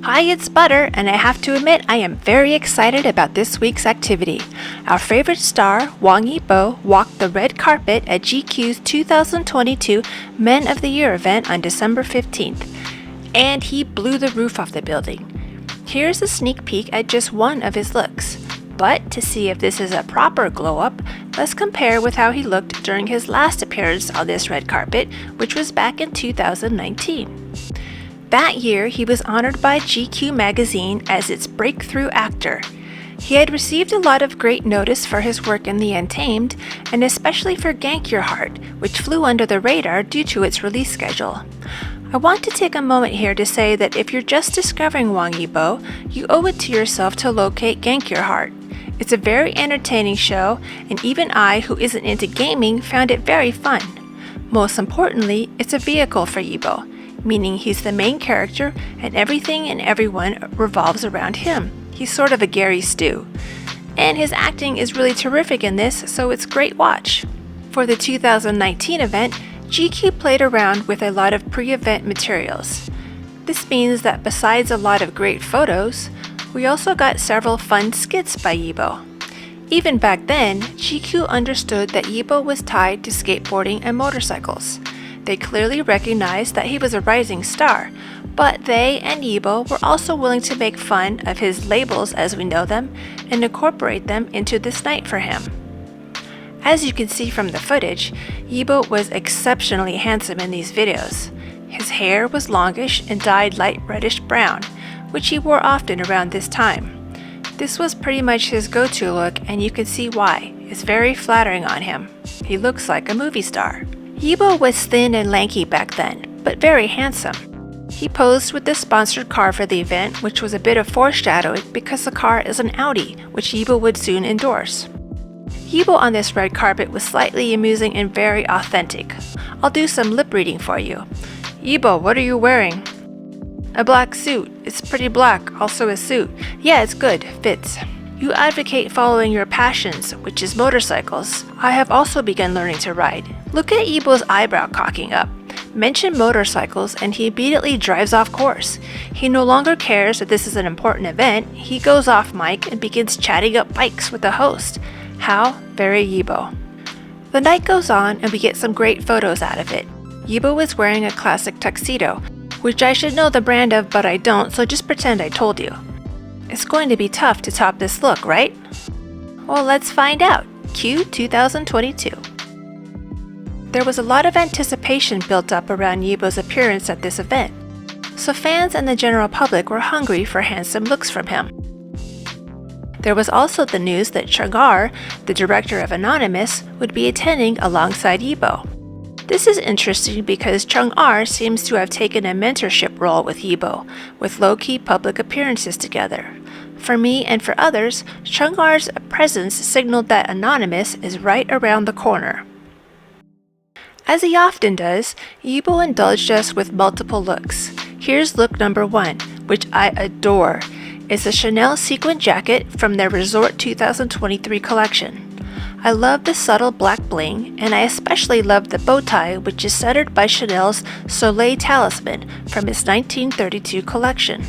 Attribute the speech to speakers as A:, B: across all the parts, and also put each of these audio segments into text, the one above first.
A: Hi, it's Butter, and I have to admit I am very excited about this week's activity. Our favorite star, Wang Yibo, walked the red carpet at GQ's 2022 Men of the Year event on December 15th, and he blew the roof off the building. Here's a sneak peek at just one of his looks. But to see if this is a proper glow-up, let's compare with how he looked during his last appearance on this red carpet, which was back in 2019. That year, he was honored by GQ magazine as its breakthrough actor. He had received a lot of great notice for his work in The Untamed, and especially for Gank Your Heart, which flew under the radar due to its release schedule. I want to take a moment here to say that if you're just discovering Wang Yibo, you owe it to yourself to locate Gank Your Heart. It's a very entertaining show, and even I, who isn't into gaming, found it very fun. Most importantly, it's a vehicle for Yibo, meaning he's the main character and everything and everyone revolves around him. He's sort of a Gary Stu. And his acting is really terrific in this, so it's great watch. For the 2019 event, GQ played around with a lot of pre-event materials. This means that besides a lot of great photos, we also got several fun skits by Yibo. Even back then, GQ understood that Yibo was tied to skateboarding and motorcycles. They clearly recognized that he was a rising star, but they and Yibo were also willing to make fun of his labels as we know them and incorporate them into this night for him. As you can see from the footage, Yibo was exceptionally handsome in these videos. His hair was longish and dyed light reddish brown, which he wore often around this time. This was pretty much his go-to look, and you can see why. It's very flattering on him. He looks like a movie star. Yibo was thin and lanky back then, but very handsome. He posed with the sponsored car for the event, which was a bit of foreshadowing because the car is an Audi, which Yibo would soon endorse. Yibo on this red carpet was slightly amusing and very authentic. I'll do some lip reading for you. Yibo, what are you wearing? A black suit. It's pretty black, also a suit. Yeah, it's good, fits. You advocate following your passions, which is motorcycles. I have also begun learning to ride. Look at Yibo's eyebrow cocking up. Mention motorcycles and he immediately drives off course. He no longer cares that this is an important event. He goes off mic and begins chatting up bikes with the host. How very Yibo. The night goes on and we get some great photos out of it. Yibo is wearing a classic tuxedo, which I should know the brand of, but I don't, so just pretend I told you. It's going to be tough to top this look, right? Well, let's find out. Q 2022. There was a lot of anticipation built up around Yibo's appearance at this event, so fans and the general public were hungry for handsome looks from him. There was also the news that Chang, the director of Anonymous, would be attending alongside Yibo. This is interesting because Chang seems to have taken a mentorship role with Yibo, with low-key public appearances together. For me and for others, Chang's presence signaled that Anonymous is right around the corner. As he often does, Yibo indulged us with multiple looks. Here's look number 1, which I adore. It's a Chanel sequin jacket from their Resort 2023 collection. I love the subtle black bling, and I especially love the bow tie, which is centered by Chanel's Soleil talisman from its 1932 collection.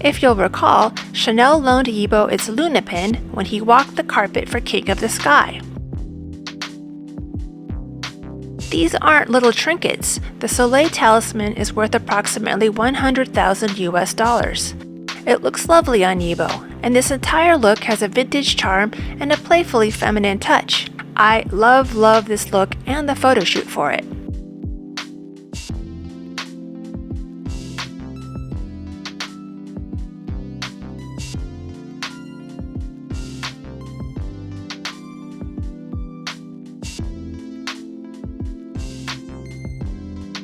A: If you'll recall, Chanel loaned Yibo its Luna pin when he walked the carpet for King of the Sky. These aren't little trinkets. The Soleil talisman is worth approximately $100,000 US. It looks lovely on Yibo, and this entire look has a vintage charm and a playfully feminine touch. I love this look and the photo shoot for it.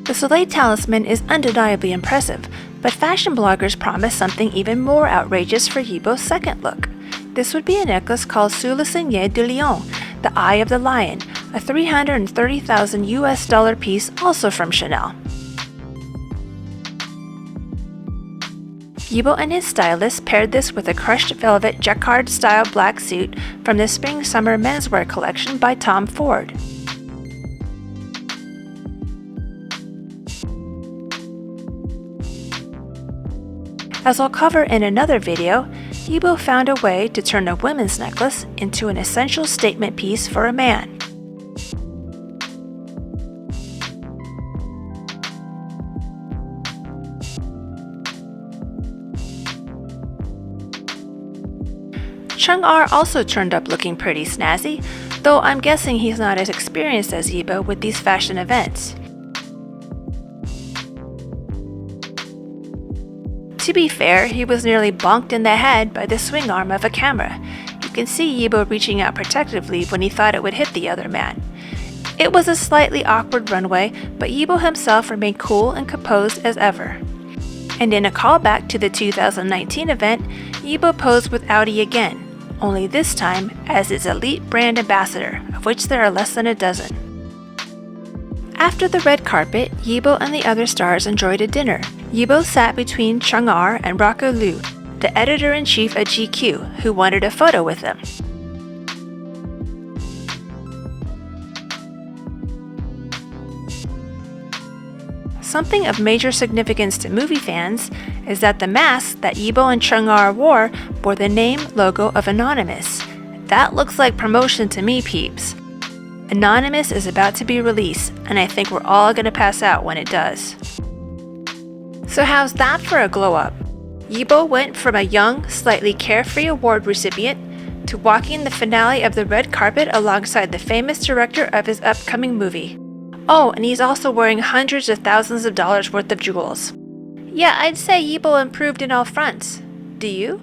A: The Soleil talisman is undeniably impressive, but fashion bloggers promise something even more outrageous for Yibo's second look. This would be a necklace called Sous le Signe du Lion, the Eye of the Lion, a $330,000 US piece also from Chanel. Yibo and his stylist paired this with a crushed velvet jacquard-style black suit from the Spring-Summer menswear collection by Tom Ford. As I'll cover in another video, Yibo found a way to turn a women's necklace into an essential statement piece for a man. Chung-ar also turned up looking pretty snazzy, though I'm guessing he's not as experienced as Yibo with these fashion events. To be fair, he was nearly bonked in the head by the swing arm of a camera. You can see Yibo reaching out protectively when he thought it would hit the other man. It was a slightly awkward runway, but Yibo himself remained cool and composed as ever. And in a callback to the 2019 event, Yibo posed with Audi again, only this time as its elite brand ambassador, of which there are less than a dozen. After the red carpet, Yibo and the other stars enjoyed a dinner. Yibo sat between Chung-ar and Rocco Liu, the editor-in-chief at GQ, who wanted a photo with them. Something of major significance to movie fans is that the mask that Yibo and Chung-ar wore bore the name logo of Anonymous. That looks like promotion to me, peeps. Anonymous is about to be released, and I think we're all gonna pass out when it does. So how's that for a glow up? Yibo went from a young, slightly carefree award recipient to walking the finale of the red carpet alongside the famous director of his upcoming movie. Oh, and he's also wearing hundreds of thousands of dollars worth of jewels. Yeah, I'd say Yibo improved in all fronts. Do you?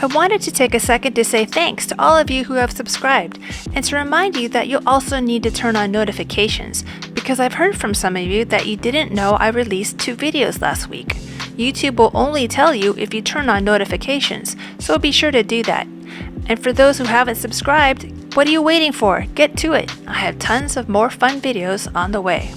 A: I wanted to take a second to say thanks to all of you who have subscribed, and to remind you that you'll also need to turn on notifications, because I've heard from some of you that you didn't know I released 2 videos last week. YouTube will only tell you if you turn on notifications, so be sure to do that. And for those who haven't subscribed, what are you waiting for? Get to it! I have tons of more fun videos on the way.